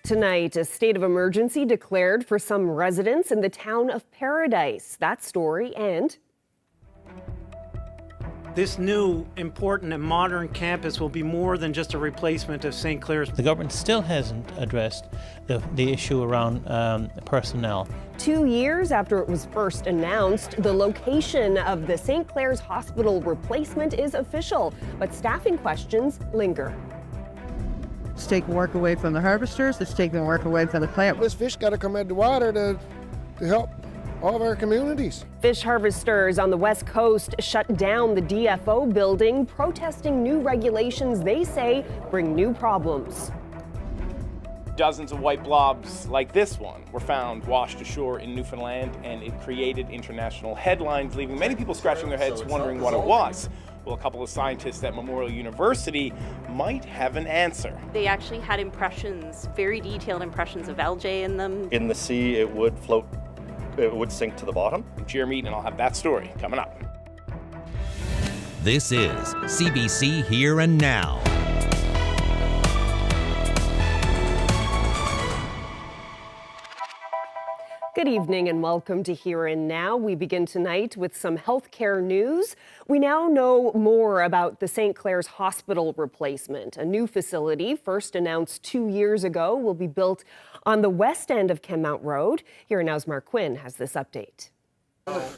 Tonight, a state of emergency declared for some residents in the town of Paradise. That story and... This new, important and modern campus will be more than just a replacement of St. Clare's. The government still hasn't addressed the issue around personnel. 2 years after it was first announced, the location of the St. Clare's Hospital replacement is official, but staffing questions linger. It's taking work away from the harvesters, it's taking work away from the plant. This fish got to come out the water to help all of our communities. Fish harvesters on the West Coast shut down the DFO building, protesting new regulations they say bring new problems. Dozens of white blobs like this one were found washed ashore in Newfoundland, and it created international headlines, leaving many people scratching their heads wondering what it was. Well, a couple of scientists at Memorial University might have an answer. They actually had impressions, very detailed impressions of algae in them. In the sea, it would float. It would sink to the bottom. Jeremy, and I'll have that story coming up. This is CBC Here and Now. Good evening and welcome to Here and Now. We begin tonight with some healthcare news. We now know more about the St. Clare's Hospital replacement. A new facility, first announced 2 years ago, will be built on the west end of Kenmount Road. Here and Now's Mark Quinn has this update.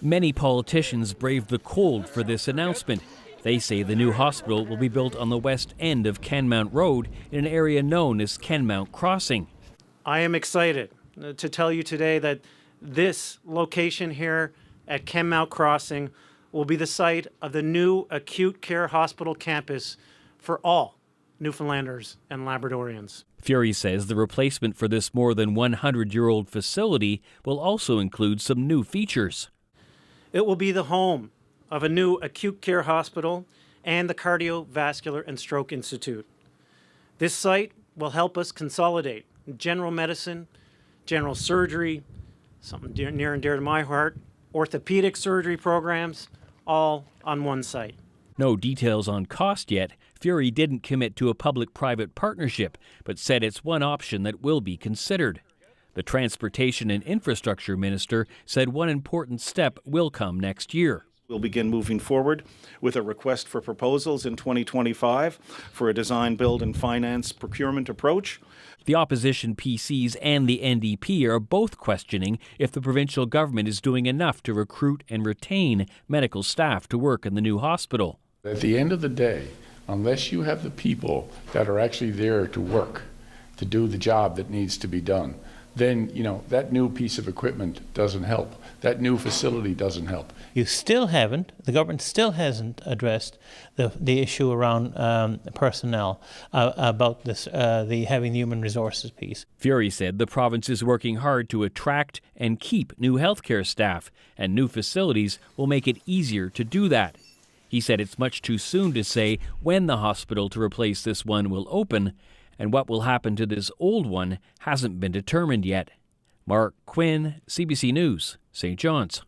Many politicians braved the cold for this announcement. They say the new hospital will be built on the west end of Kenmount Road in an area known as Kenmount Crossing. I am excited to tell you today that this location here at Kenmount Crossing will be the site of the new acute care hospital campus for all Newfoundlanders and Labradorians. Fisheries says the replacement for this more than 100-year-old facility will also include some new features. It will be the home of a new acute care hospital and the Cardiovascular and Stroke Institute. This site will help us consolidate general medicine, general surgery, something near and dear to my heart, orthopedic surgery programs, all on one site. No details on cost yet. Fury didn't commit to a public-private partnership, but said it's one option that will be considered. The Transportation and Infrastructure Minister said one important step will come next year. We'll begin moving forward with a request for proposals in 2025 for a design, build and finance procurement approach. The opposition PCs and the NDP are both questioning if the provincial government is doing enough to recruit and retain medical staff to work in the new hospital. At the end of the day, unless you have the people that are actually there to work, to do the job that needs to be done, then, that new piece of equipment doesn't help. That new facility doesn't help. The government still hasn't addressed the issue around personnel, about this, having the human resources piece. Fury said the province is working hard to attract and keep new healthcare staff, and new facilities will make it easier to do that. He said it's much too soon to say when the hospital to replace this one will open, and what will happen to this old one hasn't been determined yet. Mark Quinn, CBC News, St. John's.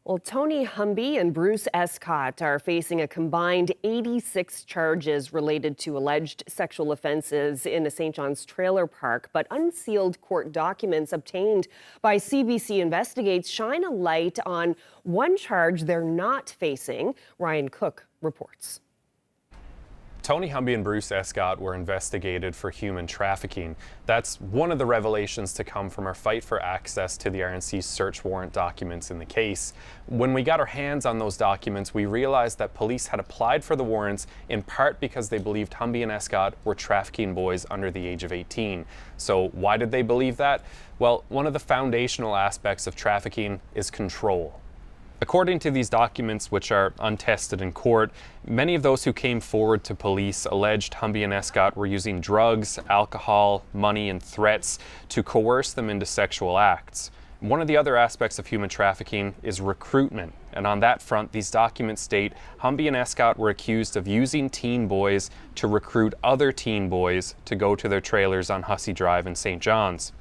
Well, Tony Humby and Bruce Escott are facing a combined 86 charges related to alleged sexual offenses in a St. John's trailer park, but unsealed court documents obtained by CBC Investigates shine a light on one charge they're not facing. Ryan Cook reports. Tony Humby and Bruce Escott were investigated for human trafficking. That's one of the revelations to come from our fight for access to the RNC's search warrant documents in the case. When we got our hands on those documents, we realized that police had applied for the warrants in part because they believed Humby and Escott were trafficking boys under the age of 18. So why did they believe that? Well, one of the foundational aspects of trafficking is control. According to these documents, which are untested in court, many of those who came forward to police alleged Humby and Escott were using drugs, alcohol, money, and threats to coerce them into sexual acts. One of the other aspects of human trafficking is recruitment, and on that front, these documents state Humby and Escott were accused of using teen boys to recruit other teen boys to go to their trailers on Hussey Drive in St. John's.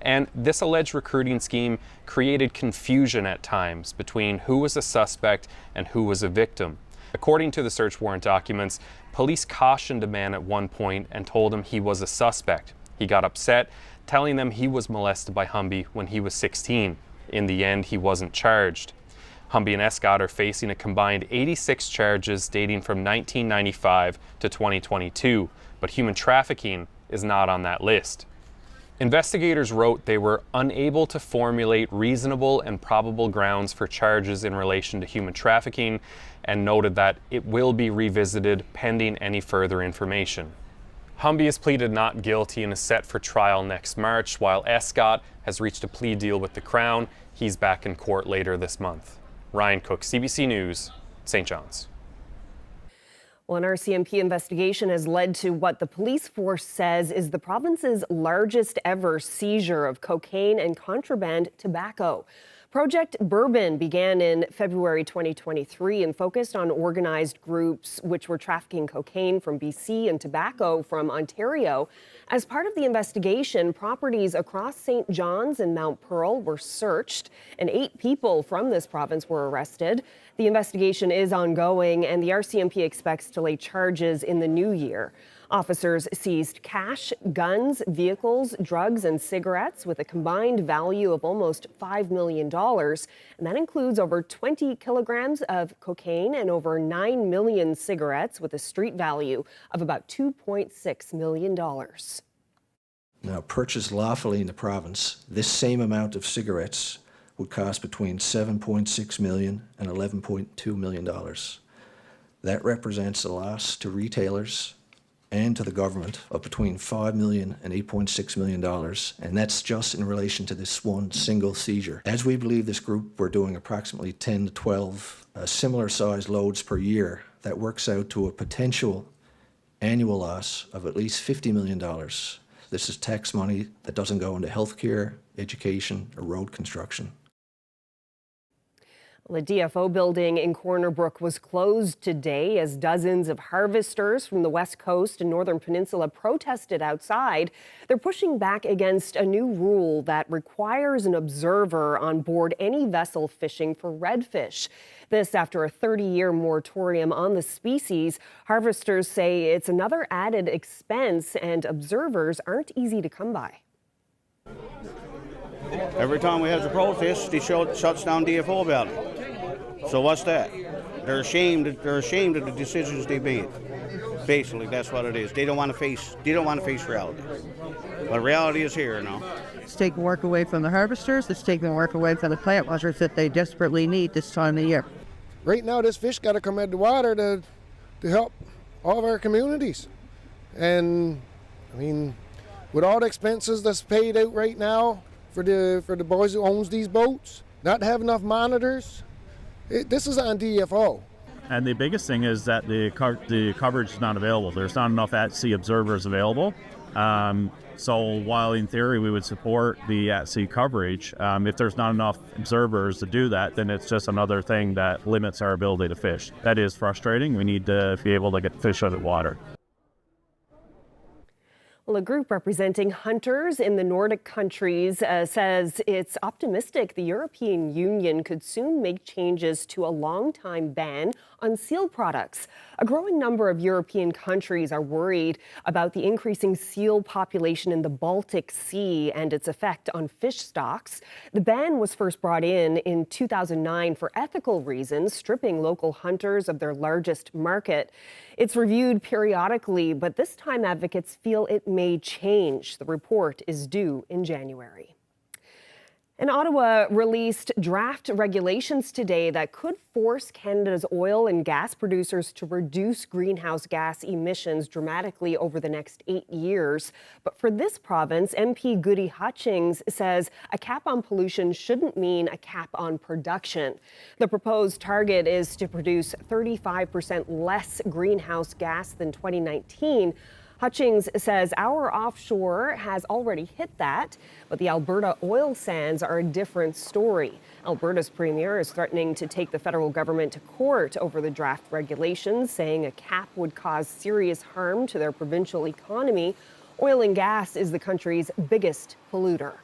And this alleged recruiting scheme created confusion at times between who was a suspect and who was a victim. According to the search warrant documents, police cautioned a man at one point and told him he was a suspect. He got upset, telling them he was molested by Humby when he was 16. In the end, he wasn't charged. Humby and Escott are facing a combined 86 charges dating from 1995 to 2022, but human trafficking is not on that list. Investigators wrote they were unable to formulate reasonable and probable grounds for charges in relation to human trafficking and noted that it will be revisited pending any further information. Humby has pleaded not guilty and is set for trial next March, while Escott has reached a plea deal with the Crown. He's back in court later this month. Ryan Cook, CBC News, St. John's. Well, an RCMP investigation has led to what the police force says is the province's largest ever seizure of cocaine and contraband tobacco. Project Bourbon began in February 2023 and focused on organized groups which were trafficking cocaine from BC and tobacco from Ontario. As part of the investigation, properties across St. John's and Mount Pearl were searched, and 8 people from this province were arrested. The investigation is ongoing, and the RCMP expects to lay charges in the new year. Officers seized cash, guns, vehicles, drugs, and cigarettes with a combined value of almost $5 million. And that includes over 20 kilograms of cocaine and over 9 million cigarettes with a street value of about $2.6 million. Now, purchased lawfully in the province, this same amount of cigarettes would cost between $7.6 million and $11.2 million. That represents a loss to retailers and to the government of between $5 million and $8.6 million, and that's just in relation to this one single seizure. As we believe this group were doing approximately 10 to 12 similar sized loads per year, that works out to a potential annual loss of at least $50 million. This is tax money that doesn't go into healthcare, education, or road construction. The DFO building in Corner Brook was closed today as dozens of harvesters from the West Coast and Northern Peninsula protested outside. They're pushing back against a new rule that requires an observer on board any vessel fishing for redfish. This after a 30-year moratorium on the species. Harvesters say it's another added expense and observers aren't easy to come by. Every time we have a protest, they shuts down DFO about it. So what's that? They're ashamed of the decisions they made. Basically, that's what it is. They don't want to face reality. But reality is here now. It's taking work away from the harvesters. It's taking work away from the plant washers that they desperately need this time of year. Right now, this fish got to come out of the water to help all of our communities. And I mean, with all the expenses that's paid out right now for the boys who owns these boats, not have enough monitors, this is on DFO. And the biggest thing is that the coverage is not available. There's not enough at-sea observers available. So while in theory we would support the at-sea coverage, if there's not enough observers to do that, then it's just another thing that limits our ability to fish. That is frustrating. We need to be able to get fish out of water. Well, a group representing hunters in the Nordic countries says it's optimistic the European Union could soon make changes to a long-time ban on seal products. A growing number of European countries are worried about the increasing seal population in the Baltic Sea and its effect on fish stocks. The ban was first brought in 2009 for ethical reasons, stripping local hunters of their largest market. It's reviewed periodically, but this time advocates feel it may change. The report is due in January. And Ottawa released draft regulations today that could force Canada's oil and gas producers to reduce greenhouse gas emissions dramatically over the next 8 years. But for this province, MP Goody Hutchings says a cap on pollution shouldn't mean a cap on production. The proposed target is to produce 35% less greenhouse gas than 2019. Hutchings says our offshore has already hit that, but the Alberta oil sands are a different story. Alberta's premier is threatening to take the federal government to court over the draft regulations, saying a cap would cause serious harm to their provincial economy. Oil and gas is the country's biggest polluter.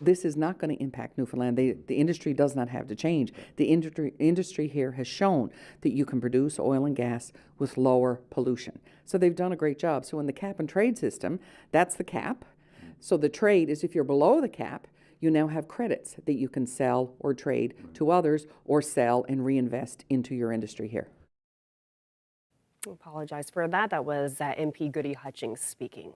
This is not going to impact Newfoundland. The industry does not have to change. The industry here has shown that you can produce oil and gas with lower pollution. So they've done a great job. So in the cap and trade system, that's the cap. So the trade is if you're below the cap, you now have credits that you can sell or trade to others or sell and reinvest into your industry here. I apologize for that. That was MP Goody Hutchings speaking.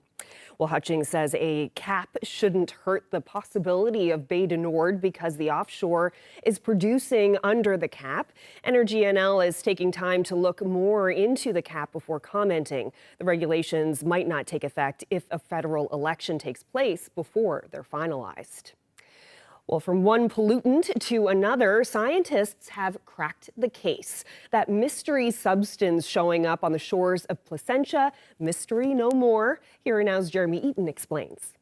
Well, Hutchings says a cap shouldn't hurt the possibility of Bay du Nord because the offshore is producing under the cap. Energy NL is taking time to look more into the cap before commenting. The regulations might not take effect if a federal election takes place before they're finalized. Well, from one pollutant to another, scientists have cracked the case. That mystery substance showing up on the shores of Placentia, mystery no more. Here Now's Jeremy Eaton explains.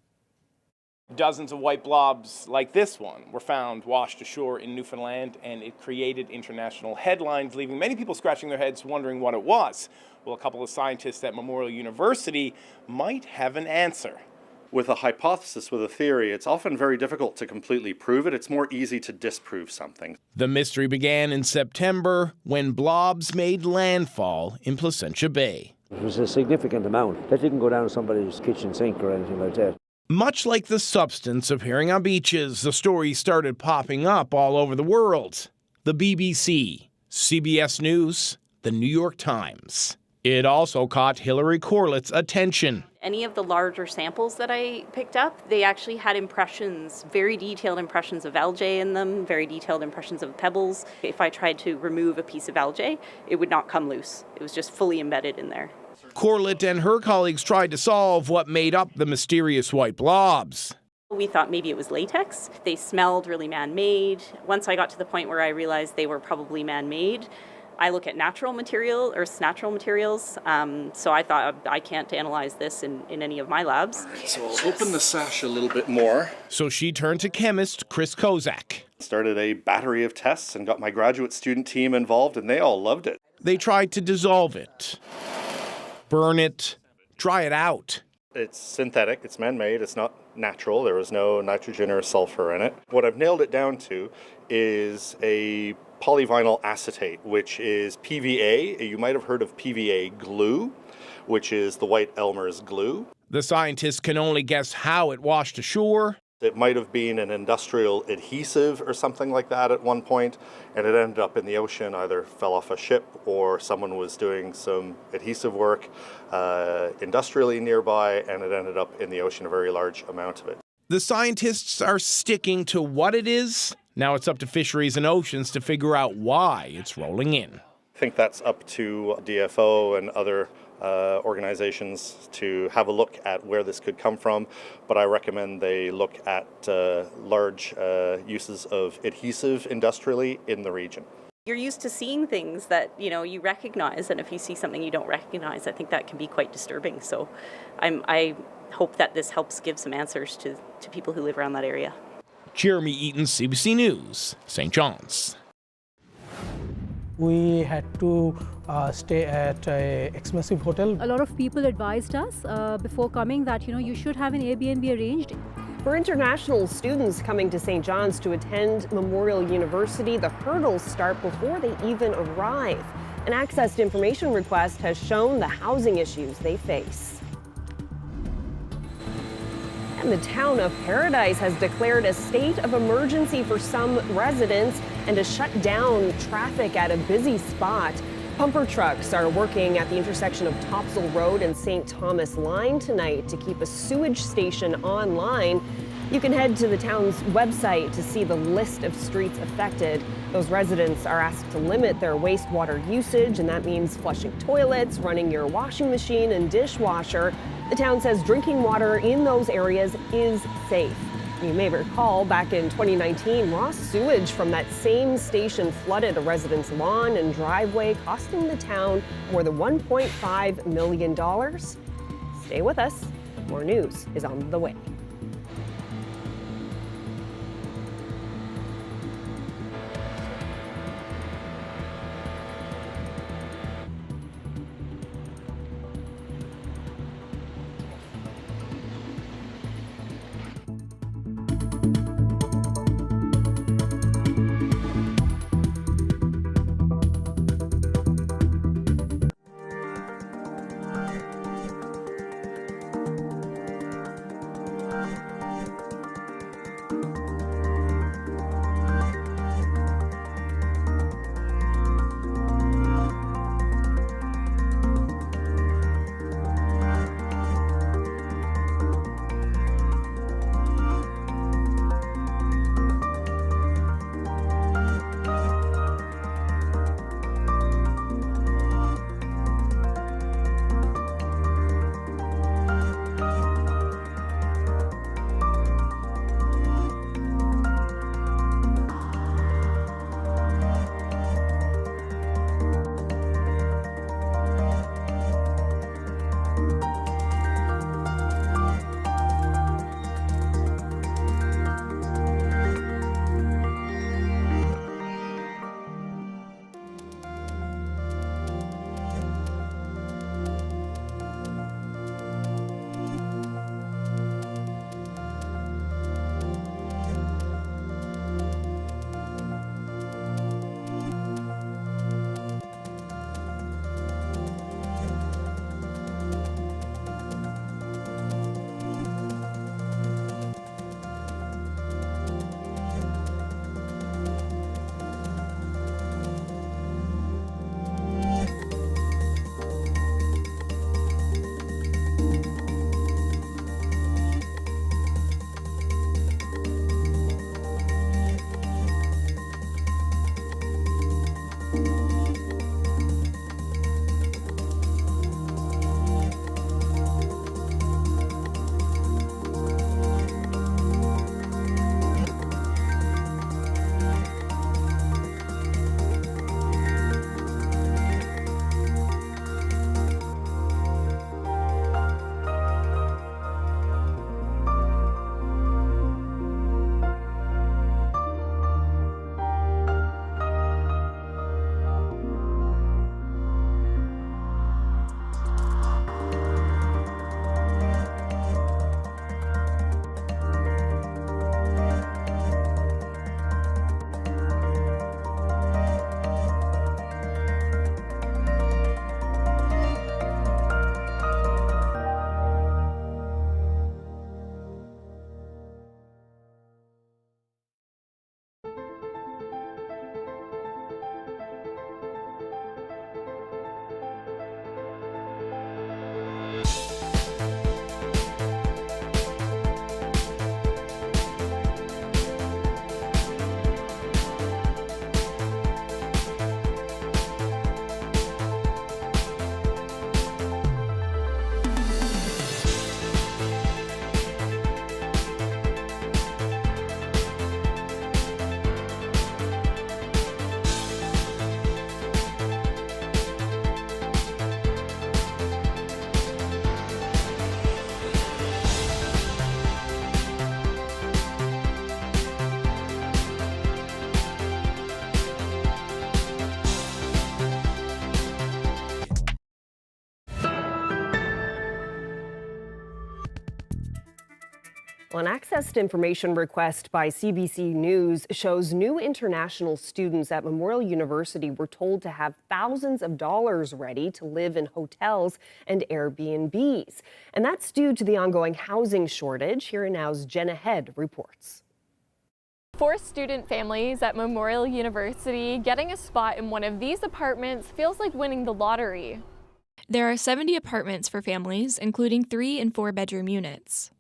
Dozens of white blobs like this one were found washed ashore in Newfoundland, and it created international headlines, leaving many people scratching their heads wondering what it was. Well, a couple of scientists at Memorial University might have an answer. With a hypothesis, with a theory, it's often very difficult to completely prove it. It's more easy to disprove something. The mystery began in September when blobs made landfall in Placentia Bay. It was a significant amount. That didn't go down somebody's kitchen sink or anything like that. Much like the substance appearing on beaches, the story started popping up all over the world. The BBC, CBS News, the New York Times. It also caught Hillary Corlitt's attention. Any of the larger samples that I picked up, they actually had impressions, very detailed impressions of algae in them, very detailed impressions of pebbles. If I tried to remove a piece of algae, it would not come loose. It was just fully embedded in there. Corlitt and her colleagues tried to solve what made up the mysterious white blobs. We thought maybe it was latex. They smelled really man-made. Once I got to the point where I realized they were probably man-made, I look at natural materials, so I thought I can't analyze this in any of my labs. So I'll open the sash a little bit more. So she turned to chemist Chris Kozak. Started a battery of tests and got my graduate student team involved, and they all loved it. They tried to dissolve it, burn it, dry it out. It's synthetic, it's man-made, it's not natural. There was no nitrogen or sulfur in it. What I've nailed it down to is a polyvinyl acetate, which is PVA. You might have heard of PVA glue, which is the white Elmer's glue. The scientists can only guess how it washed ashore. It might have been an industrial adhesive or something like that at one point, and it ended up in the ocean, either fell off a ship or someone was doing some adhesive work industrially nearby, and it ended up in the ocean, a very large amount of it. The scientists are sticking to what it is. Now it's up to Fisheries and Oceans to figure out why it's rolling in. I think that's up to DFO and other organizations to have a look at where this could come from, but I recommend they look at large uses of adhesive industrially in the region. You're used to seeing things that you recognize, and if you see something you don't recognize, I think that can be quite disturbing. So I hope that this helps give some answers to people who live around that area. Jeremy Eaton, CBC News, St. John's. We had to stay at an expensive hotel. A lot of people advised us before coming that you should have an Airbnb arranged. For international students coming to St. John's to attend Memorial University, the hurdles start before they even arrive. An access to information request has shown the housing issues they face. And the town of Paradise has declared a state of emergency for some residents and to shut down traffic at a busy spot. Pumper trucks are working at the intersection of Topsail Road and St. Thomas Line tonight to keep a sewage station online. You can head to the town's website to see the list of streets affected. Those residents are asked to limit their wastewater usage, and that means flushing toilets, running your washing machine and dishwasher. The town says drinking water in those areas is safe. You may recall back in 2019, raw sewage from that same station flooded a resident's lawn and driveway, costing the town more than $1.5 million. Stay with us. More news is on the way. Well, an accessed information request by CBC News shows new international students at Memorial University were told to have thousands of dollars ready to live in hotels and Airbnbs. And that's due to the ongoing housing shortage. Here Now's Jenna Head reports. For student families at Memorial University, getting a spot in one of these apartments feels like winning the lottery. There are 70 apartments for families, including 3 and 4 bedroom units.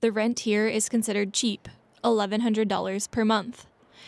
The rent here is considered cheap, $1,100 per month.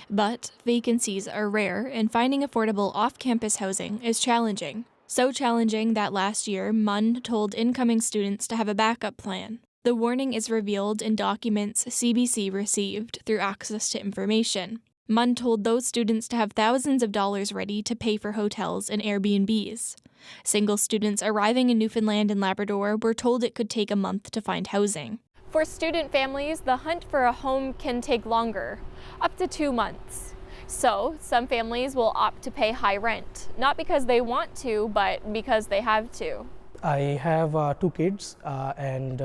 But vacancies are rare, and finding affordable off-campus housing is challenging. So challenging that last year, MUN told incoming students to have a backup plan. The warning is revealed in documents CBC received through access to information. MUN told those students to have thousands of dollars ready to pay for hotels and Airbnbs. Single students arriving in Newfoundland and Labrador were told it could take a month to find housing. For student families, the hunt for a home can take longer, up to 2 months. So some families will opt to pay high rent, not because they want to, but because they have to. I have 2 kids, and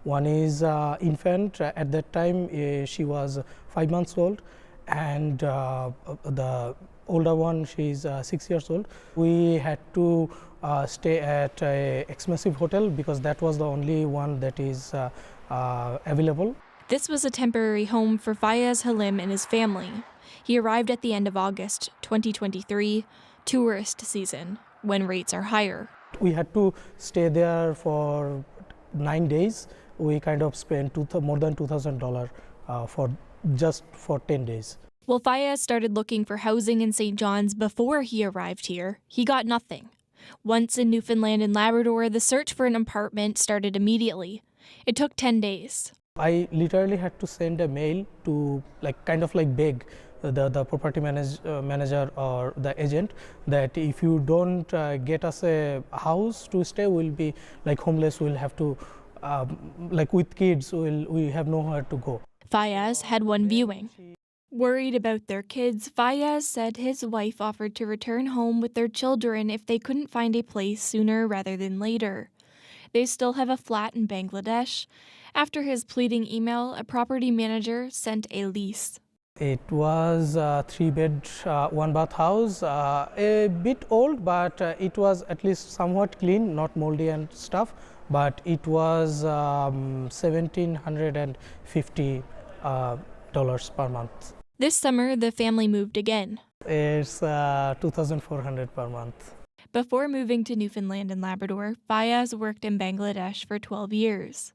one is infant. At that time, she was 5 months old, and the older one, she's 6 years old. We had to stay at an expensive hotel because that was the only one that is available. This was a temporary home for Fayez Halim and his family. He arrived at the end of August 2023, tourist season, when rates are higher. We had to stay there for 9 days. We kind of spent more than $2,000 for 10 days. While Fayez started looking for housing in St. John's before he arrived here, he got nothing. Once in Newfoundland and Labrador, the search for an apartment started immediately. It took 10 days. I literally had to send a mail to beg the property manager or the agent that if you don't get us a house to stay, we'll be like homeless. We'll have to, with kids, we have nowhere to go. Fayez had one viewing. Worried about their kids, Fayez said his wife offered to return home with their children if they couldn't find a place sooner rather than later. They still have a flat in Bangladesh. After his pleading email, a property manager sent a lease. It was a 3-bed, 1-bath house, a bit old, but it was at least somewhat clean, not moldy and stuff, but it was $1,750 per month. This summer, the family moved again. It's $2,400 per month. Before moving to Newfoundland and Labrador, Fayez worked in Bangladesh for 12 years.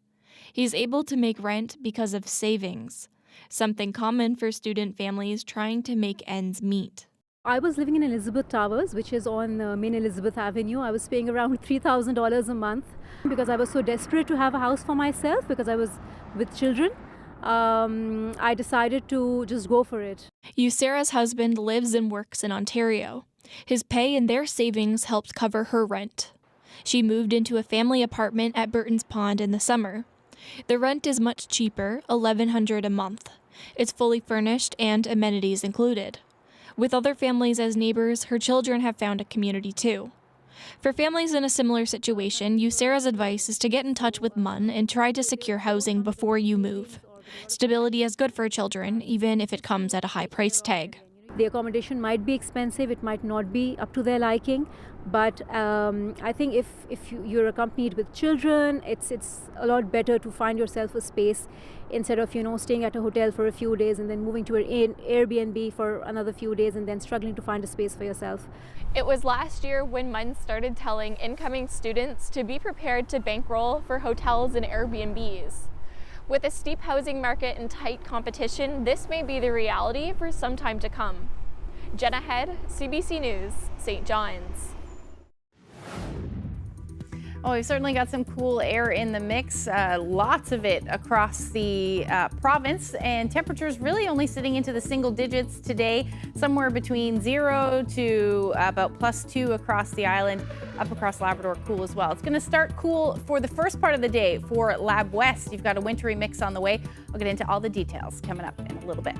He's able to make rent because of savings, something common for student families trying to make ends meet. I was living in Elizabeth Towers, which is on main Elizabeth Avenue. I was paying around $3,000 a month because I was so desperate to have a house for myself because I was with children. I decided to just go for it. Yusera's husband lives and works in Ontario. His pay and their savings helped cover her rent. She moved into a family apartment at Burton's Pond in the summer. The rent is much cheaper, $1,100 a month. It's fully furnished and amenities included. With other families as neighbors, her children have found a community too. For families in a similar situation, Yusera's advice is to get in touch with MUN and try to secure housing before you move. Stability is good for children, even if it comes at a high price tag. The accommodation might be expensive, it might not be up to their liking, but I think if you're accompanied with children, it's a lot better to find yourself a space instead of staying at a hotel for a few days and then moving to an Airbnb for another few days and then struggling to find a space for yourself. It was last year when MUN started telling incoming students to be prepared to bankroll for hotels and Airbnbs. With a steep housing market and tight competition, this may be the reality for some time to come. Jenna Head, CBC News, St. John's. Oh, we've certainly got some cool air in the mix, lots of it across the province, and temperatures really only sitting into the single digits today, somewhere between 0 to about +2 across the island, up across Labrador, cool as well. It's going to start cool for the first part of the day for Lab West. You've got a wintry mix on the way. I'll get into all the details coming up in a little bit.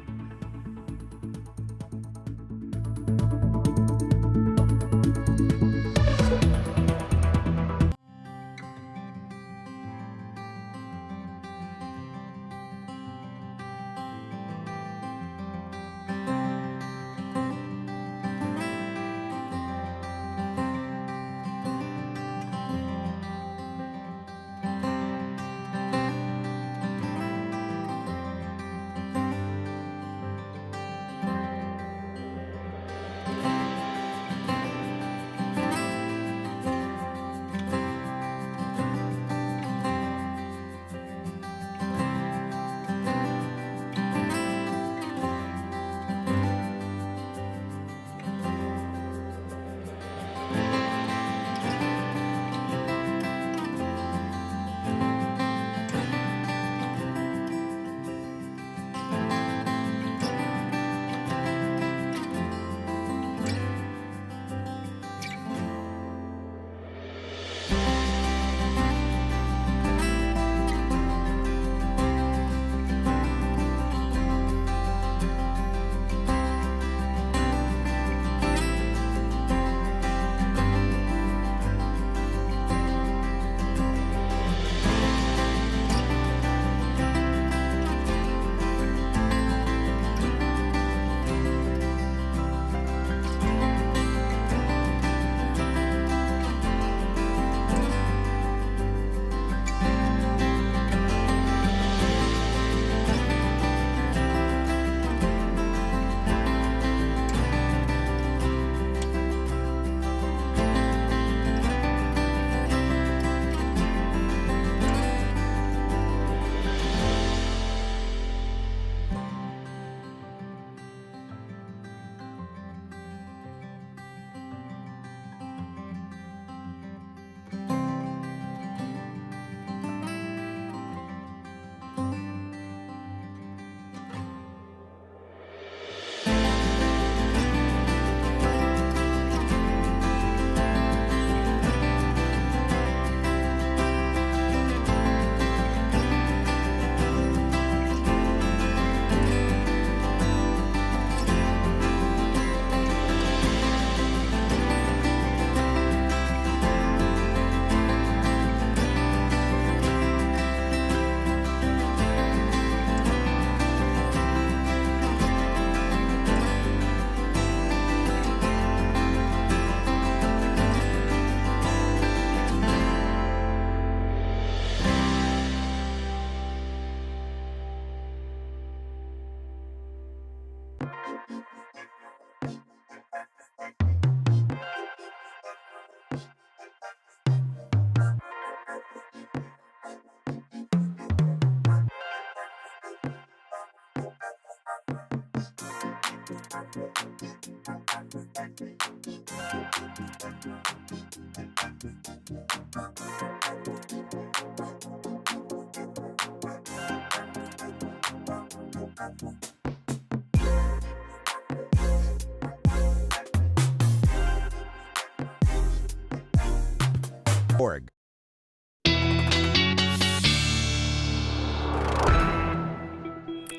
Org.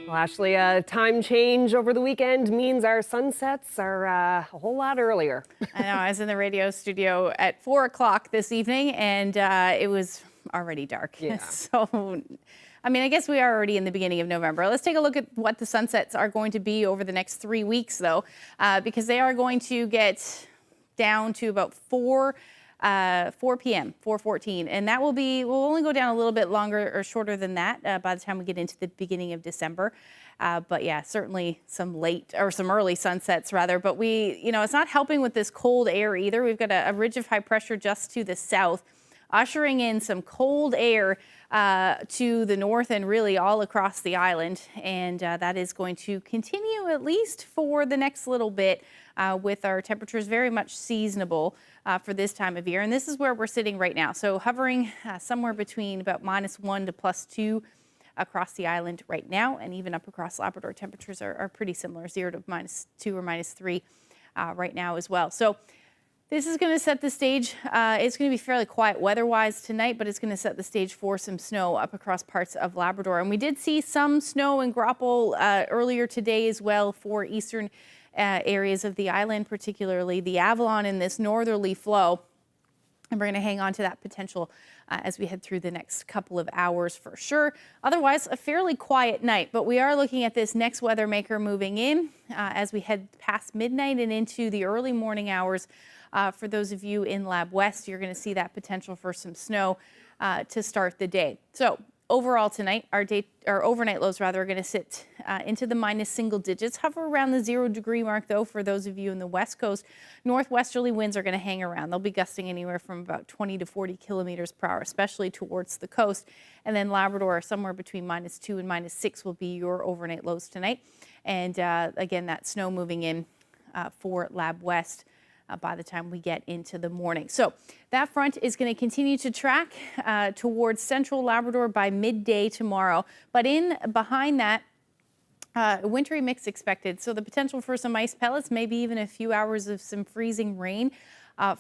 Well, Ashley, a time change over the weekend means our sunsets are a whole lot earlier. I know. I was in the radio studio at 4 o'clock this evening, and it was already dark. Yeah. So, I mean, I guess we are already in the beginning of November. Let's take a look at what the sunsets are going to be over the next 3 weeks, though, because they are going to get down to about 4 p.m., 4:14, and that will only go down a little bit longer or shorter than that by the time we get into the beginning of December. But yeah, certainly some early sunsets rather. But it's not helping with this cold air either. We've got a ridge of high pressure just to the south, ushering in some cold air to the north and really all across the island. And that is going to continue at least for the next little bit with our temperatures very much seasonable for this time of year. And this is where we're sitting right now. So hovering somewhere between about -1 to +2 across the island right now, and even up across Labrador, temperatures are pretty similar, 0 to -2 or -3 right now as well. So this is going to set the stage. It's going to be fairly quiet weather-wise tonight, but it's going to set the stage for some snow up across parts of Labrador. And we did see some snow in Grapple earlier today as well for eastern areas of the island, particularly the Avalon in this northerly flow. And we're going to hang on to that potential as we head through the next couple of hours for sure. Otherwise, a fairly quiet night, but we are looking at this next weather maker moving in as we head past midnight and into the early morning hours. For those of you in Lab West, you're going to see that potential for some snow to start the day. So overall tonight, our overnight lows are going to sit into the minus single digits, hover around the 0 degree mark though for those of you in the west coast. Northwesterly winds are going to hang around. They'll be gusting anywhere from about 20 to 40 kilometers per hour, especially towards the coast. And then Labrador, somewhere between -2 and -6 will be your overnight lows tonight. And again, that snow moving in for Lab West by the time we get into the morning. So that front is going to continue to track towards central Labrador by midday tomorrow. But behind that, a wintry mix expected. So the potential for some ice pellets, maybe even a few hours of some freezing rain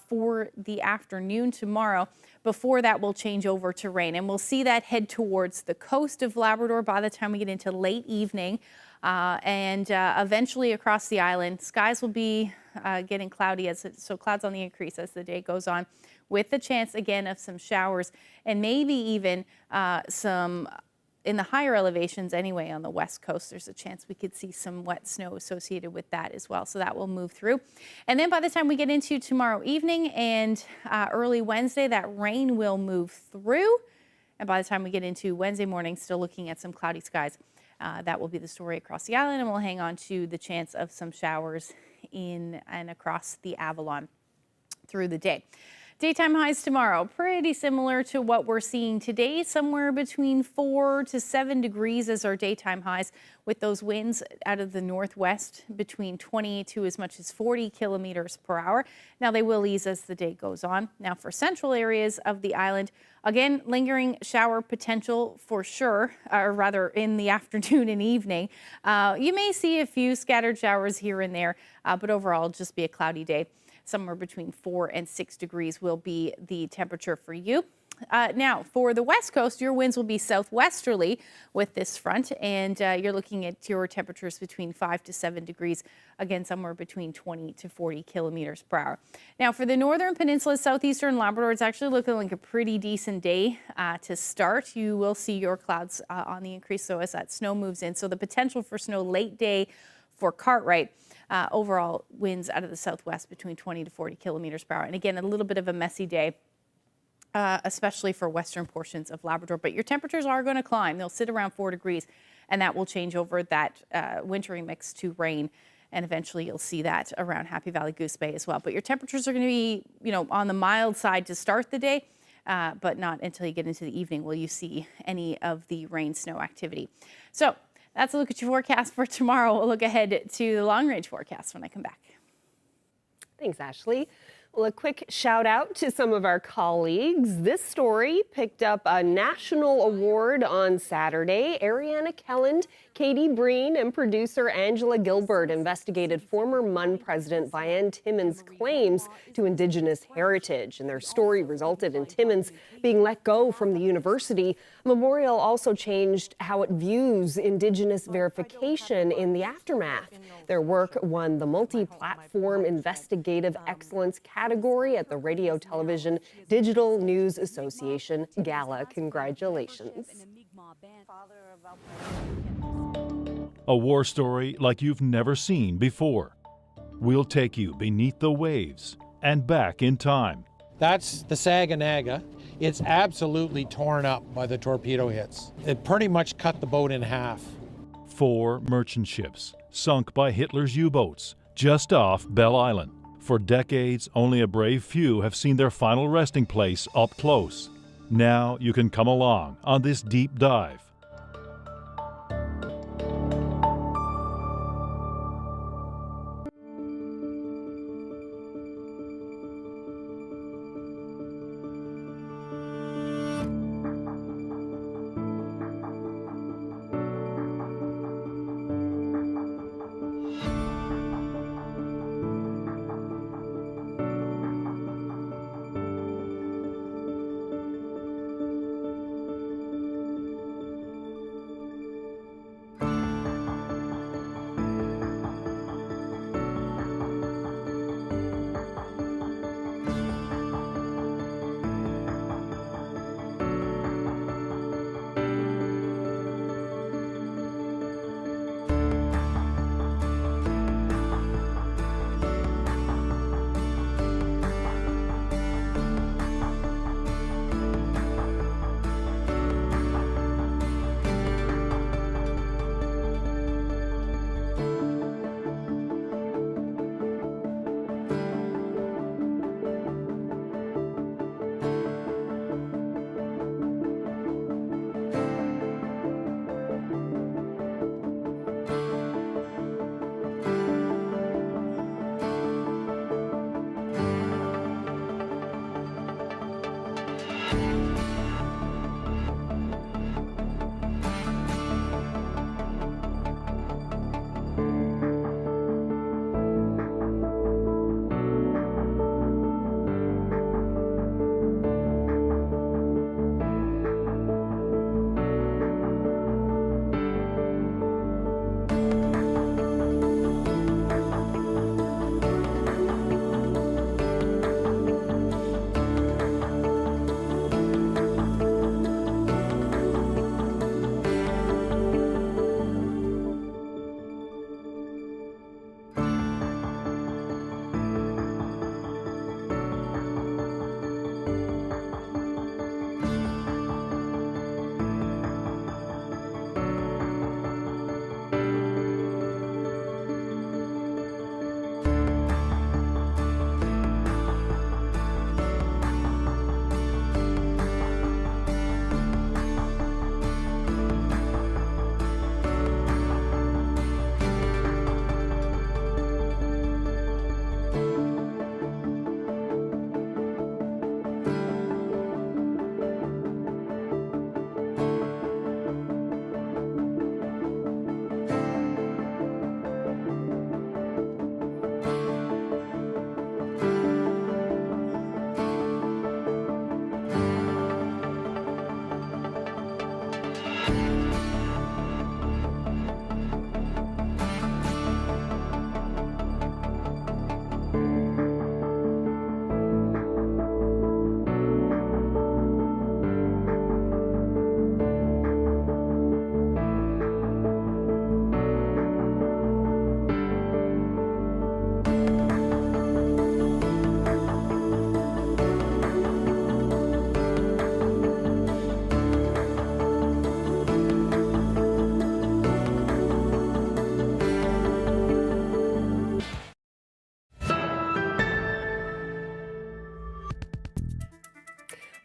for the afternoon tomorrow. Before that will change over to rain. And we'll see that head towards the coast of Labrador by the time we get into late evening. And eventually across the island, skies will be getting cloudy, so clouds on the increase as the day goes on, with the chance again of some showers and maybe even some in the higher elevations anyway on the west coast. There's a chance we could see some wet snow associated with that as well. So that will move through. And then by the time we get into tomorrow evening and early Wednesday, that rain will move through. And by the time we get into Wednesday morning, still looking at some cloudy skies. That will be the story across the island, and we'll hang on to the chance of some showers in and across the Avalon through the day. Daytime highs tomorrow, pretty similar to what we're seeing today, somewhere between 4 to 7 degrees as our daytime highs, with those winds out of the northwest between 20 to as much as 40 kilometers per hour. Now they will ease as the day goes on. Now for central areas of the island, again, lingering shower potential for sure, or rather in the afternoon and evening. You may see a few scattered showers here and there, but overall it'll just be a cloudy day. Somewhere between 4 and 6 degrees will be the temperature for you. Now, for the west coast, your winds will be southwesterly with this front, and you're looking at your temperatures between 5 to 7 degrees, again, somewhere between 20 to 40 kilometers per hour. Now, for the northern peninsula, southeastern Labrador, it's actually looking like a pretty decent day to start. You will see your clouds on the increase, so as that snow moves in. So the potential for snow late day for Cartwright. Overall winds out of the southwest between 20 to 40 kilometers per hour. And again, a little bit of a messy day, especially for western portions of Labrador. But your temperatures are going to climb. They'll sit around 4 degrees, and that will change over that wintry mix to rain. And eventually you'll see that around Happy Valley Goose Bay as well. But your temperatures are going to be, on the mild side to start the day, but not until you get into the evening will you see any of the rain snow activity. So That's a look at your forecast for tomorrow. We'll look ahead to the long-range forecast when I come back. Thanks, Ashley. Well, a quick shout out to some of our colleagues. This story picked up a national award on Saturday. Ariana Kelland, Katie Breen, and producer Angela Gilbert investigated former MUN President Vianne Timmins' claims to Indigenous heritage, and their story resulted in Timmins being let go from the university. Memorial also changed how it views Indigenous verification in the aftermath. Their work won the Multi-Platform Investigative Excellence category at the Radio Television Digital News Association Gala. Congratulations. A war story like you've never seen before. We'll take you beneath the waves and back in time. That's the Saganaga. It's absolutely torn up by the torpedo hits. It pretty much cut the boat in half. 4 merchant ships sunk by Hitler's U-boats just off Belle Island. For decades, only a brave few have seen their final resting place up close. Now you can come along on this deep dive.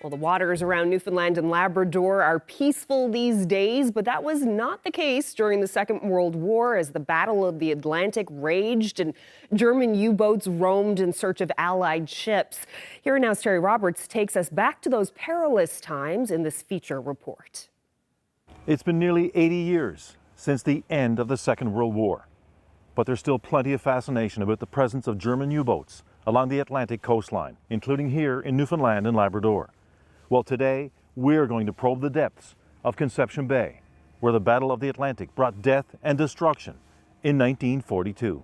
Well, the waters around Newfoundland and Labrador are peaceful these days, but that was not the case during the Second World War as the Battle of the Atlantic raged and German U-boats roamed in search of Allied ships. Here Now's Terry Roberts takes us back to those perilous times in this feature report. It's been nearly 80 years since the end of the Second World War, but there's still plenty of fascination about the presence of German U-boats along the Atlantic coastline, including here in Newfoundland and Labrador. Well, today, we're going to probe the depths of Conception Bay, where the Battle of the Atlantic brought death and destruction in 1942.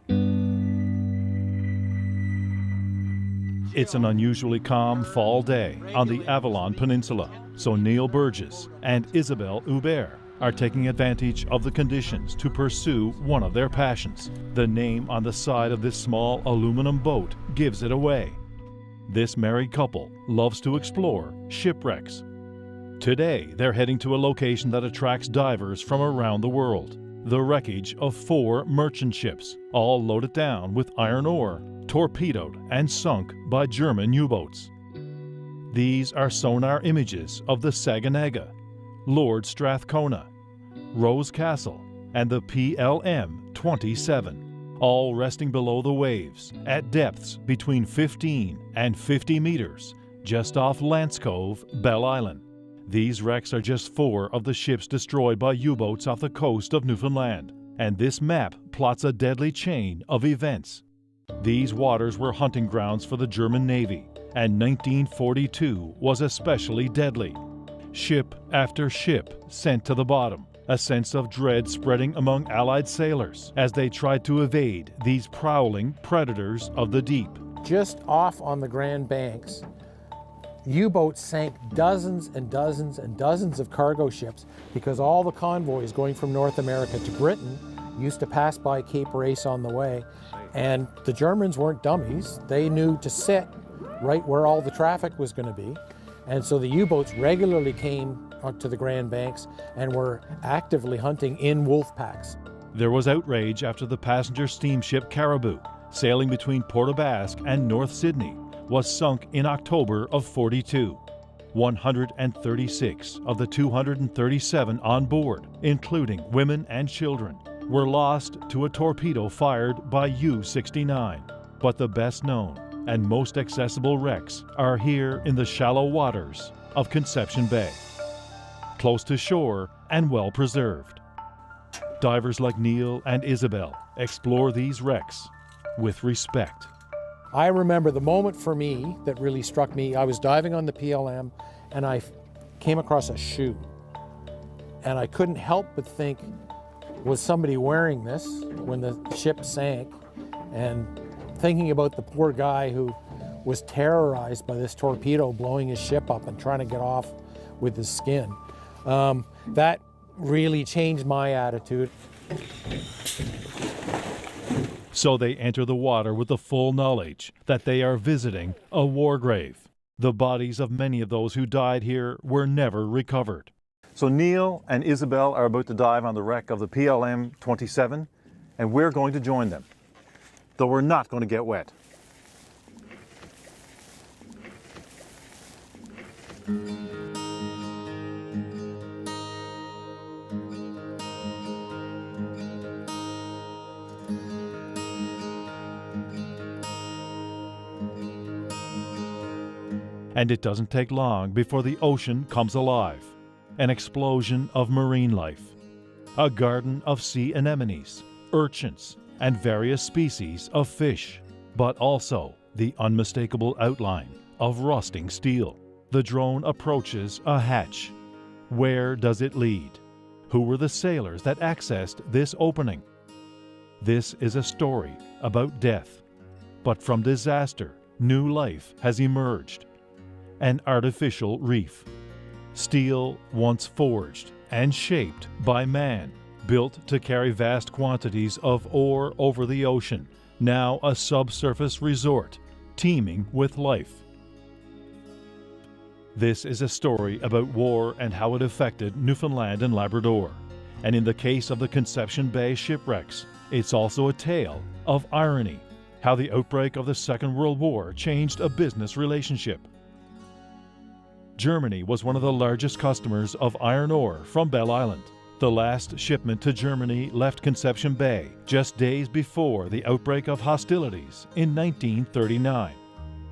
It's an unusually calm fall day on the Avalon Peninsula, so Neil Burgess and Isabelle Hubert are taking advantage of the conditions to pursue one of their passions. The name on the side of this small aluminum boat gives it away. This married couple loves to explore shipwrecks. Today, they're heading to a location that attracts divers from around the world. The wreckage of 4 merchant ships, all loaded down with iron ore, torpedoed and sunk by German U-boats. These are sonar images of the Saganaga, Lord Strathcona, Rose Castle, and the PLM-27. All resting below the waves at depths between 15 and 50 meters, just off Lance Cove, Bell Island. These wrecks are just 4 of the ships destroyed by U-boats off the coast of Newfoundland, and this map plots a deadly chain of events. These waters were hunting grounds for the German Navy, and 1942 was especially deadly. Ship after ship sent to the bottom, a sense of dread spreading among Allied sailors as they tried to evade these prowling predators of the deep. Just off on the Grand Banks, U-boats sank dozens and dozens and dozens of cargo ships because all the convoys going from North America to Britain used to pass by Cape Race on the way, and the Germans weren't dummies. They knew to sit right where all the traffic was going to be, and so the U-boats regularly came to the Grand Banks and were actively hunting in wolf packs. There was outrage after the passenger steamship Caribou, sailing between Port aux Basques and North Sydney, was sunk in October of 42. 136 of the 237 on board, including women and children, were lost to a torpedo fired by U-69. But the best known and most accessible wrecks are here in the shallow waters of Conception Bay, close to shore and well preserved. Divers like Neil and Isabelle explore these wrecks with respect. I remember the moment for me that really struck me. I was diving on the PLM and I came across a shoe, and I couldn't help but think, was somebody wearing this when the ship sank? And thinking about the poor guy who was terrorized by this torpedo blowing his ship up and trying to get off with his skin. That really changed my attitude. So they enter the water with the full knowledge that they are visiting a war grave. The bodies of many of those who died here were never recovered. So Neil and Isabelle are about to dive on the wreck of the PLM-27, and we're going to join them, though we're not going to get wet. And it doesn't take long before the ocean comes alive. An explosion of marine life. A garden of sea anemones, urchins, and various species of fish. But also the unmistakable outline of rusting steel. The drone approaches a hatch. Where does it lead? Who were the sailors that accessed this opening? This is a story about death. But from disaster, new life has emerged. An artificial reef. Steel once forged and shaped by man, built to carry vast quantities of ore over the ocean, now a subsurface resort teeming with life. This is a story about war and how it affected Newfoundland and Labrador. And in the case of the Conception Bay shipwrecks, it's also a tale of irony, how the outbreak of the Second World War changed a business relationship. Germany was one of the largest customers of iron ore from Belle Island. The last shipment to Germany left Conception Bay just days before the outbreak of hostilities in 1939.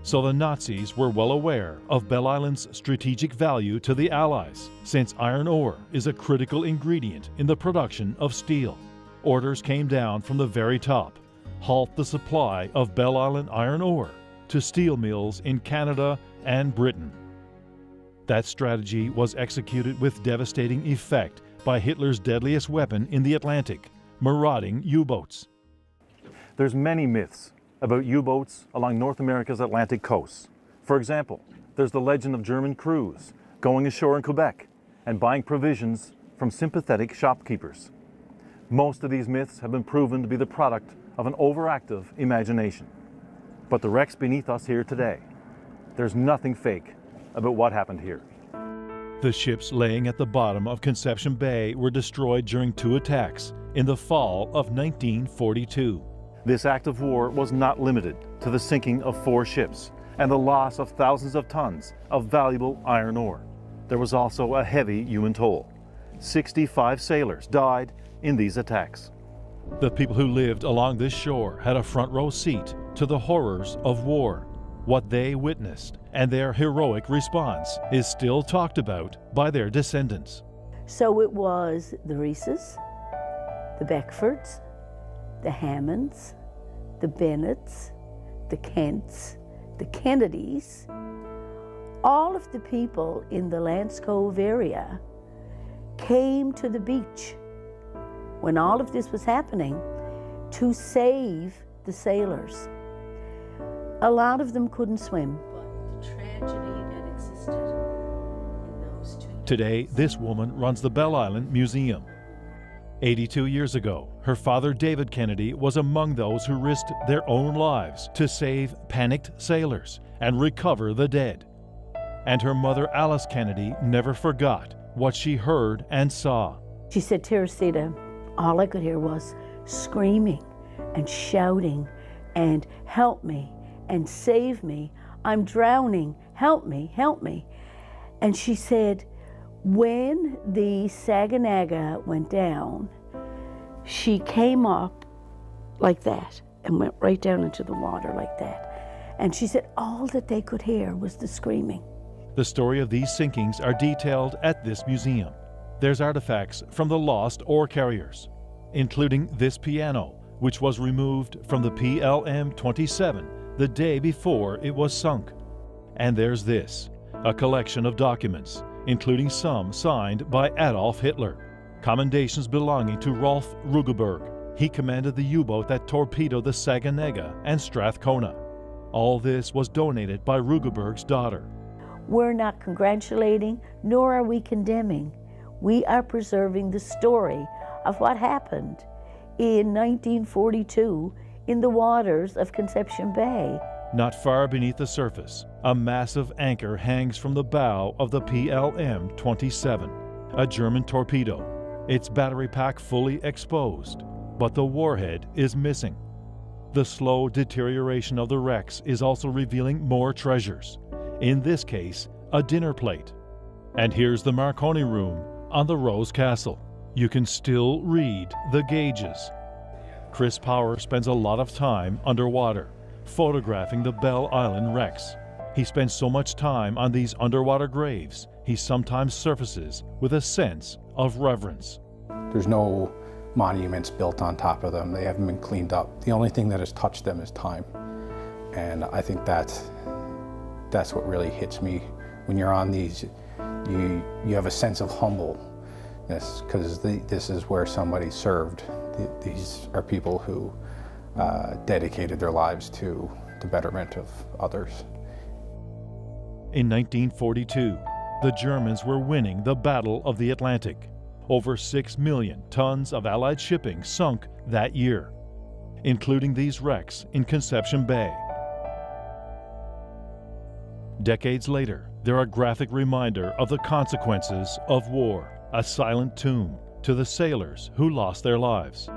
So the Nazis were well aware of Belle Island's strategic value to the Allies, since iron ore is a critical ingredient in the production of steel. Orders came down from the very top: halt the supply of Belle Island iron ore to steel mills in Canada and Britain. That strategy was executed with devastating effect by Hitler's deadliest weapon in the Atlantic, marauding U-boats. There's many myths about U-boats along North America's Atlantic coast. For example, there's the legend of German crews going ashore in Quebec and buying provisions from sympathetic shopkeepers. Most of these myths have been proven to be the product of an overactive imagination. But the wrecks beneath us here today, there's nothing fake about what happened here. The ships laying at the bottom of Conception Bay were destroyed during 2 attacks in the fall of 1942. This act of war was not limited to the sinking of 4 ships and the loss of thousands of tons of valuable iron ore. There was also a heavy human toll. 65 sailors died in these attacks. The people who lived along this shore had a front row seat to the horrors of war. What they witnessed and their heroic response is still talked about by their descendants. So it was the Reeses, the Beckfords, the Hammonds, the Bennetts, the Kents, the Kennedys, all of the people in the Lance Cove area came to the beach when all of this was happening to save the sailors. A lot of them couldn't swim. But the tragedy that existed in those 2 Today, this woman runs the Belle Island Museum. 82 years ago, her father David Kennedy was among those who risked their own lives to save panicked sailors and recover the dead. And her mother Alice Kennedy never forgot what she heard and saw. She said, Teresita, all I could hear was screaming and shouting and help me and save me. I'm drowning. Help me, help me. And she said, when the Saginaga went down, she came up like that and went right down into the water like that. And she said all that they could hear was the screaming. The story of these sinkings are detailed at this museum. There's artifacts from the lost ore carriers, including this piano, which was removed from the PLM-27 the day before it was sunk. And there's this, a collection of documents, including some signed by Adolf Hitler, commendations belonging to Rolf Rugeberg. He commanded the U-boat that torpedoed the Saginaga and Strathcona. All this was donated by Rugeberg's daughter. We're not congratulating, nor are we condemning. We are preserving the story of what happened in 1942 in the waters of Conception Bay. Not far beneath the surface, a massive anchor hangs from the bow of the PLM-27, a German torpedo, its battery pack fully exposed, but the warhead is missing. The slow deterioration of the wrecks is also revealing more treasures, in this case, a dinner plate. And here's the Marconi Room on the Rose Castle. You can still read the gauges. Chris Power spends a lot of time underwater, photographing the Belle Island wrecks. He spends so much time on these underwater graves, he sometimes surfaces with a sense of reverence. There's no monuments built on top of them. They haven't been cleaned up. The only thing that has touched them is time. And I think that's what really hits me. When you're on these, you have a sense of humbleness, because this is where somebody served. These are people who dedicated their lives to the betterment of others. In 1942, the Germans were winning the Battle of the Atlantic. Over 6 million tons of Allied shipping sunk that year, including these wrecks in Conception Bay. Decades later, they're a graphic reminder of the consequences of war, a silent tomb to the sailors who lost their lives.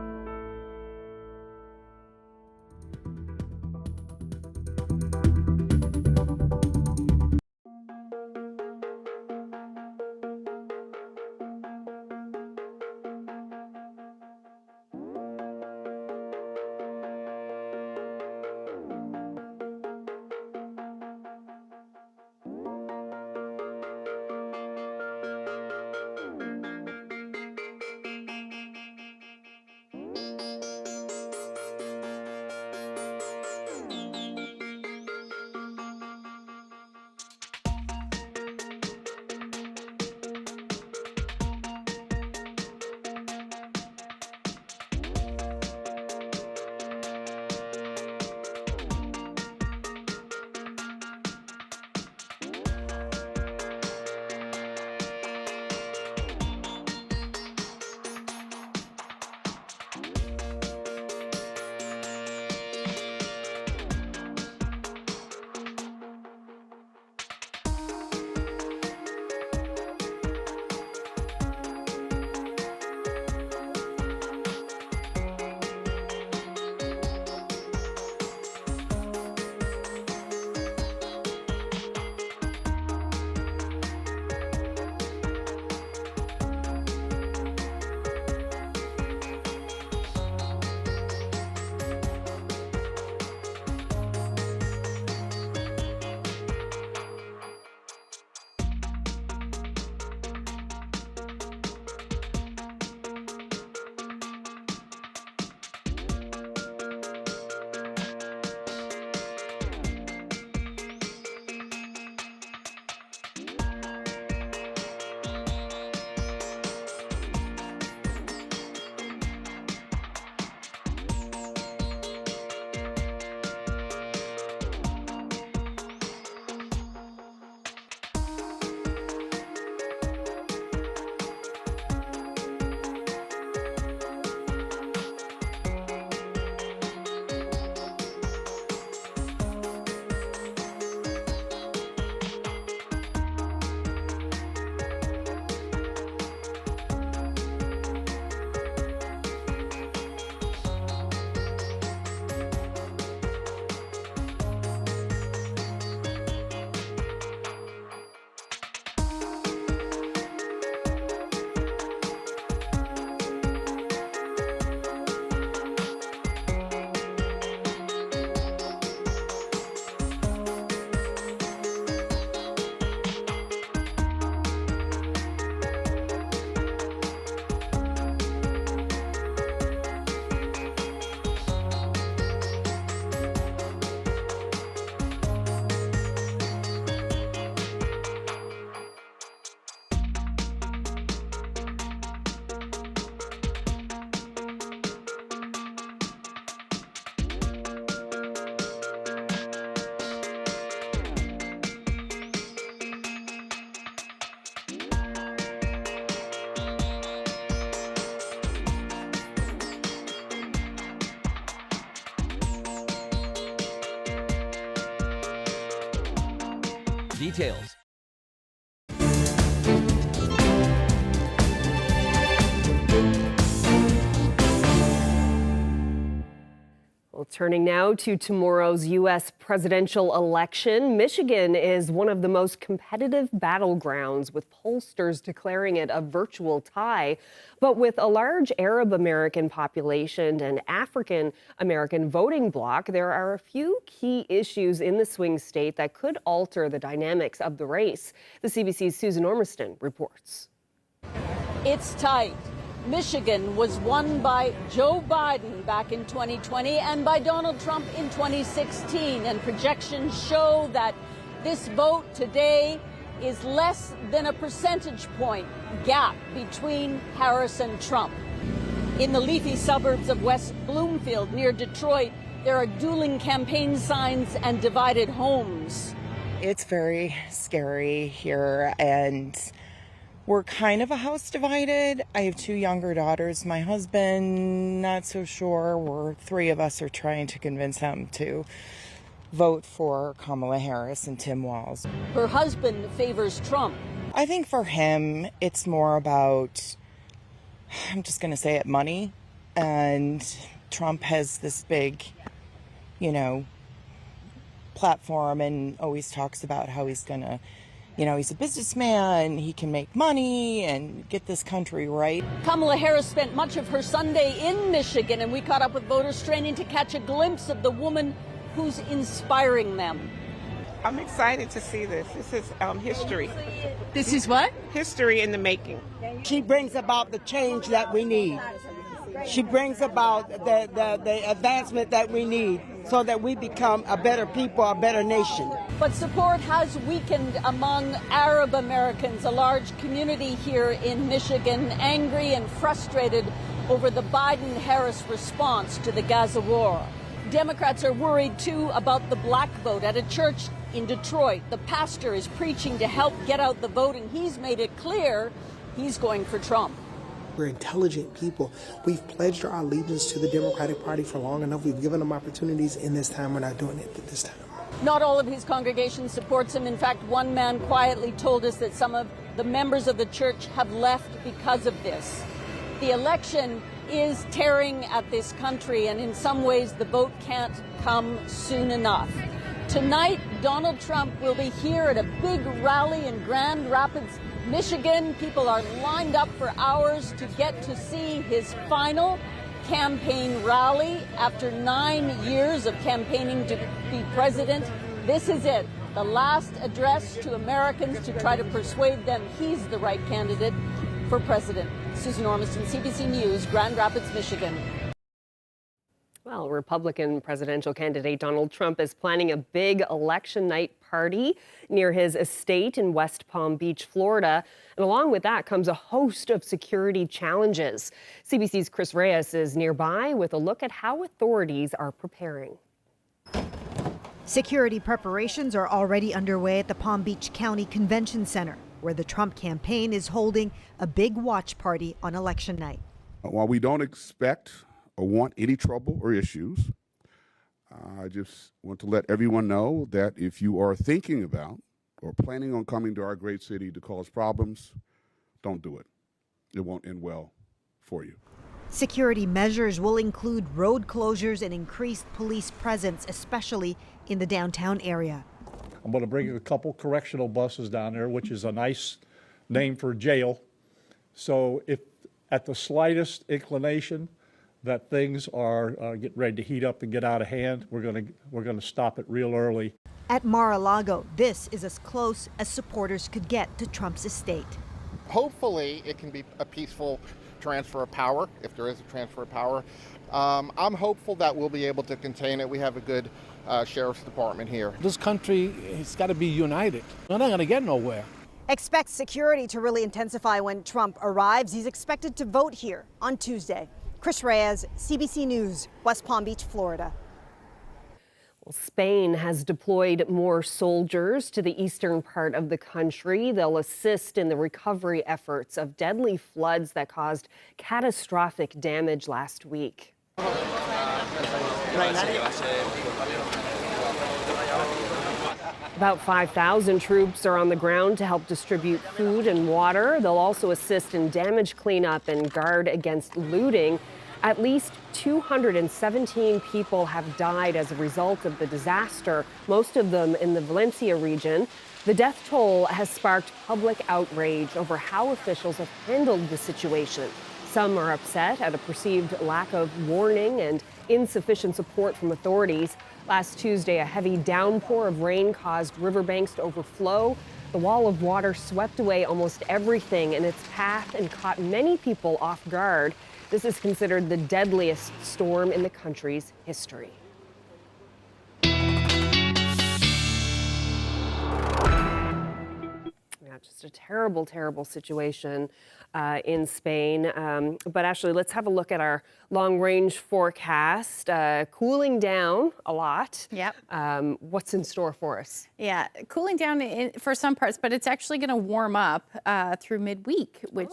details. Well, turning now to tomorrow's U.S. presidential election, Michigan is one of the most competitive battlegrounds, with pollsters declaring it a virtual tie. But with a large Arab American population and African American voting bloc, there are a few key issues in the swing state that could alter the dynamics of the race. The CBC's Susan Ormiston reports. It's tight. Michigan was won by Joe Biden back in 2020 and by Donald Trump in 2016. And projections show that this vote today is less than a percentage point gap between Harris and Trump. In the leafy suburbs of West Bloomfield near Detroit, there are dueling campaign signs and divided homes. It's very scary here, and we're kind of a house divided. I have 2 younger daughters. My husband, not so sure. 3 of us are trying to convince him to vote for Kamala Harris and Tim Walz. Her husband favors Trump. I think for him, it's more about, I'm just going to say it, money. And Trump has this big, platform and always talks about how he's going to, he's a businessman, he can make money and get this country right. Kamala Harris spent much of her Sunday in Michigan, and we caught up with voters straining to catch a glimpse of the woman who's inspiring them. I'm excited to see this. This is history. This is what? History in the making. She brings about the change that we need. She brings about the advancement that we need so that we become a better people, a better nation. But support has weakened among Arab Americans, a large community here in Michigan, angry and frustrated over the Biden-Harris response to the Gaza war. Democrats are worried, too, about the black vote. At a church in Detroit, the pastor is preaching to help get out the vote, and he's made it clear he's going for Trump. We're intelligent people. We've pledged our allegiance to the Democratic Party for long enough. We've given them opportunities. In this time, we're not doing it this time. Not all of his congregation supports him. In fact, one man quietly told us that some of the members of the church have left because of this. The election is tearing at this country, and in some ways the vote can't come soon enough. Tonight, Donald Trump will be here at a big rally in Grand Rapids, Michigan. People are lined up for hours to get to see his final campaign rally. After 9 years of campaigning to be president, this is it. The last address to Americans to try to persuade them he's the right candidate for president. Susan Ormiston, CBC News, Grand Rapids, Michigan. Well, Republican presidential candidate Donald Trump is planning a big election night party near his estate in West Palm Beach, Florida. And along with that comes a host of security challenges. CBC's Chris Reyes is nearby with a look at how authorities are preparing. Security preparations are already underway at the Palm Beach County Convention Center, where the Trump campaign is holding a big watch party on election night. While we don't expect or want any trouble or issues, I just want to let everyone know that if you are thinking about or planning on coming to our great city to cause problems, don't do it. It won't end well for you. Security measures will include road closures and increased police presence, especially in the downtown area. I'm going to bring a couple correctional buses down there, which is a nice name for jail. So if at the slightest inclination that things are getting ready to heat up and get out of hand, we're going to stop it real early. At Mar-a-Lago, this is as close as supporters could get to Trump's estate. Hopefully it can be a peaceful transfer of power, if there is a transfer of power. I'm hopeful that we'll be able to contain it. We have a good sheriff's department here. This country has got to be united. We're not going to get nowhere. Expect security to really intensify when Trump arrives. He's expected to vote here on Tuesday. Chris Reyes, CBC News, West Palm Beach, Florida. Well, Spain has deployed more soldiers to the eastern part of the country. They'll assist in the recovery efforts of deadly floods that caused catastrophic damage last week. About 5,000 troops are on the ground to help distribute food and water. They'll also assist in damage cleanup and guard against looting. At least 217 people have died as a result of the disaster, most of them in the Valencia region. The death toll has sparked public outrage over how officials have handled the situation. Some are upset at a perceived lack of warning and insufficient support from authorities. Last Tuesday, a heavy downpour of rain caused riverbanks to overflow. The wall of water swept away almost everything in its path and caught many people off guard. This is considered the deadliest storm in the country's history. Yeah, just a terrible, terrible situation in Spain. But actually, let's have a look at our long-range forecast. Cooling down a lot. Yep. What's in store for us? Yeah, cooling down for some parts, but it's actually going to warm up through midweek, which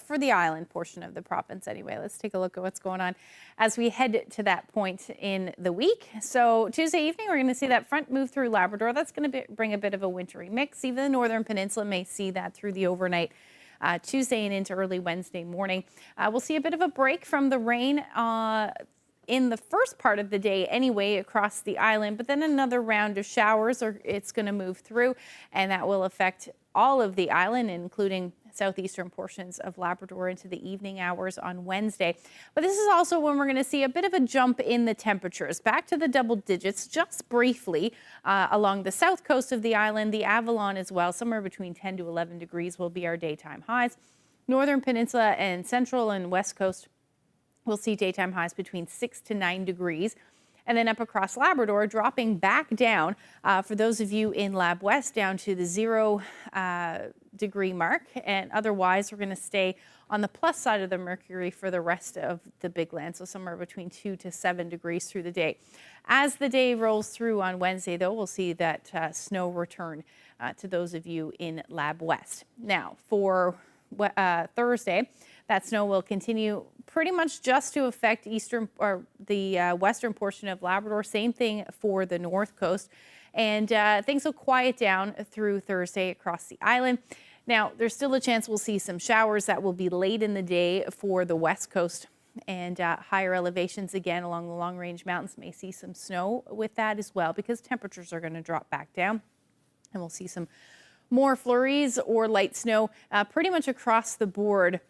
for the island portion of the province anyway. Let's take a look at what's going on as we head to that point in the week. So Tuesday evening, we're going to see that front move through Labrador. That's going to bring a bit of a wintry mix. Even the northern peninsula may see that through the overnight Tuesday and into early Wednesday morning. We'll see a bit of a break from the rain in the first part of the day anyway across the island, but then another round of showers it's going to move through, and that will affect all of the island, including southeastern portions of Labrador into the evening hours on Wednesday. But this is also when we're going to see a bit of a jump in the temperatures, back to the double digits just briefly along the south coast of the island, the Avalon as well. Somewhere between 10 to 11 degrees will be our daytime highs. Northern Peninsula and central and west coast we'll see daytime highs between 6 to 9 degrees. And then up across Labrador, dropping back down for those of you in Lab West down to the 0 degree mark. And otherwise, we're going to stay on the plus side of the mercury for the rest of the big land. So somewhere between 2 to 7 degrees through the day. As the day rolls through on Wednesday, though, we'll see that snow return to those of you in Lab West. Now, for Thursday, that snow will continue pretty much just to affect eastern or the western portion of Labrador. Same thing for the north coast. And things will quiet down through Thursday across the island. Now, there's still a chance we'll see some showers that will be late in the day for the west coast, and higher elevations again along the Long Range Mountains may see some snow with that as well, because temperatures are going to drop back down, and we'll see some more flurries or light snow pretty much across the board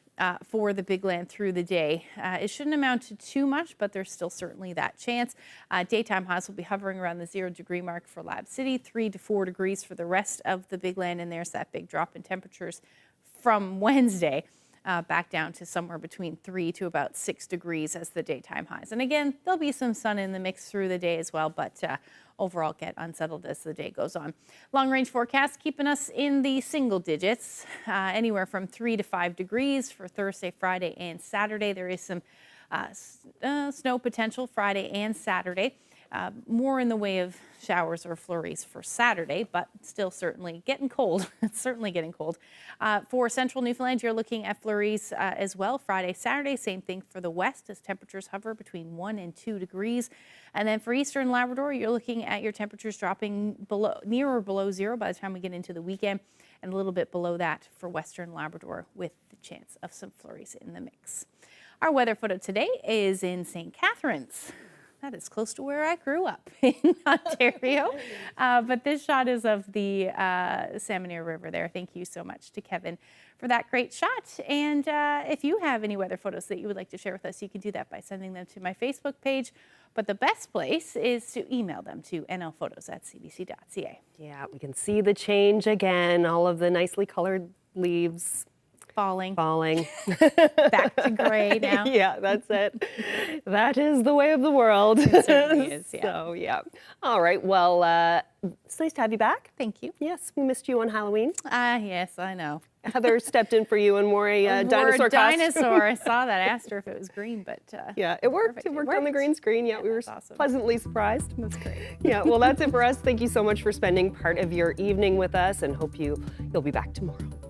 for the big land through the day. It shouldn't amount to too much, but there's still certainly that chance. Daytime highs will be hovering around the 0 degree mark for Lab City, 3 to 4 degrees for the rest of the big land, and there's that big drop in temperatures from Wednesday back down to somewhere between 3 to about 6 degrees as the daytime highs. And again, there'll be some sun in the mix through the day as well, but overall get unsettled as the day goes on. Long range forecast keeping us in the single digits, anywhere from 3 to 5 degrees for Thursday, Friday, and Saturday. There is some snow potential Friday and Saturday. More in the way of showers or flurries for Saturday, but still certainly getting cold. It's certainly getting cold. For central Newfoundland, you're looking at flurries as well Friday, Saturday. Same thing for the west as temperatures hover between 1 and 2 degrees. And then for eastern Labrador, you're looking at your temperatures dropping near or below 0 by the time we get into the weekend, and a little bit below that for western Labrador with the chance of some flurries in the mix. Our weather photo today is in St. Catharines. That is close to where I grew up in Ontario. But this shot is of the Salmonier River there. Thank you so much to Kevin for that great shot. And if you have any weather photos that you would like to share with us, you can do that by sending them to my Facebook page. But the best place is to email them to nlphotos@cbc.ca. Yeah, we can see the change again, all of the nicely colored leaves. Falling. Back to gray now. Yeah, that's it. That is the way of the world. It certainly is, yeah. So, yeah. All right, well, it's nice to have you back. Thank you. Yes, we missed you on Halloween. Yes, I know. Heather stepped in for you and wore a dinosaur costume. Dinosaur. I saw that. I asked her if it was green, but yeah, it worked. Perfect. It worked on the green screen. Yeah, we were awesome. Pleasantly surprised. That's great. Yeah, well, that's it for us. Thank you so much for spending part of your evening with us, and hope you'll be back tomorrow.